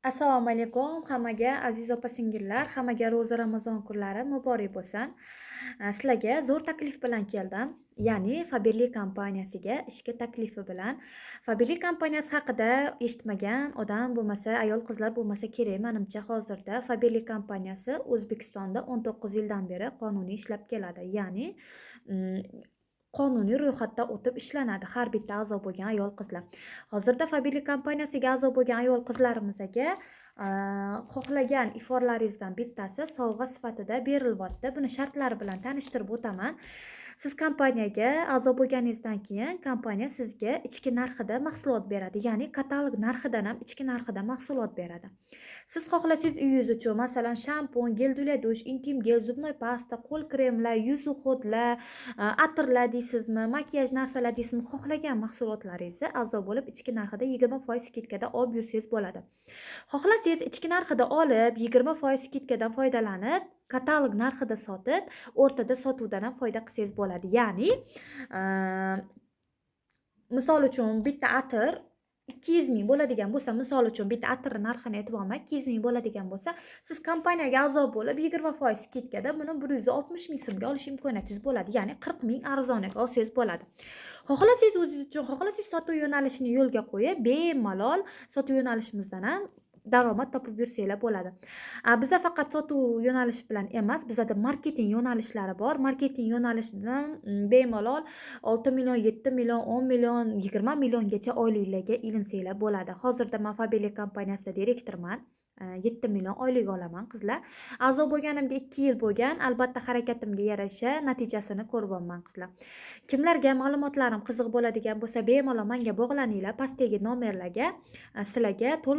Assalomu alaykum hammaga aziz opa-singillar, hammaga ro'za Ramazon kunlari muborak bo'lsin. Sizlarga zo'r taklif bilan keldim. Ya'ni Faberli kompaniyasiga ishga taklifi bilan. Faberli kompaniyasi haqida eshitmagan odam bo'lmasa, ayol qizlar bo'lmasa kerak. Menimcha hozirda Faberli kompaniyasi O'zbekistonda 19 yildan beri qonuniy ishlab keladi. Ya'ni mm, qonuniy ro'yxatdan o'tib ishlanadi har bitta a'zo bo'lgan ayol qizlar. Hozirda Faberli kompaniyasiga a'zo bo'lgan ayol qizlarimizga xohlagan iforlaringizdan bittasi sovg'a sifatida berilyapti. Buni shartlari bilan tanishtirib o'taman. Siz kompaniyaga a'zo bo'lganingizdan keyin kompaniya sizga ichki narxida mahsulot beradi. Ya'ni katalog narxidan ham ichki narxida mahsulot beradi. Siz xohlasangiz uyingiz uchun, masalan, shampun, gel для душ, intim gel, zubnoy pasta, qo'l kremlar, yuz uxudlar, atirlar deysizmi, makiyaj narsalar deysizmi, xohlagan mahsulotlaringizni a'zo bo'lib ichki narxida 20% skidkada olib yursangiz bo'ladi. Xohlasangiz ichki narxida olib 20% skidkadan foydalanib, katalog narxida sotib, o'rtada sotuvdan ham foyda qilsangiz bo'ladi. Ya'ni misol uchun bitta atir 200 ming bo'ladigan bo'lsa, misol uchun bitta atirning narxini aytyapman, 200 ming bo'ladigan bo'lsa, siz kompaniyaga a'zo bo'lib 20% skidkada buni 160 ming so'mga olish imkoniyatingiz bo'ladi. Ya'ni 40 ming arzoniga olsangiz bo'ladi. Xohlasangiz o'zingiz uchun, xohlasangiz sotuv yo'nalishini yo'lga qo'yib, bemalol sotuv yo'nalishimizdan ham daromad topib yursanglar bo'ladi. Bizda faqat sotuv yo'nalishi bilan emas, bizda marketing yo'nalishlari bor. Marketing yo'nalishidan bemalol 6 million, 7 million, 10 million, 20 milliongacha oyliklarga ilinsanglar bo'ladi. Hozirda men Faberli kompaniyasida direktorman. 7 million oylik olaman qizlar. A'zo bo'lganimga 2 yil bo'lgan. Albatta harakatimga yarasha natijasini ko'ryapman qizlar. Kimlarga ma'lumotlarim qiziq bo'ladigan bo'lsa, bemalol menga bog'laninglar. Pastdagi nomerlarga sizlarga to'liq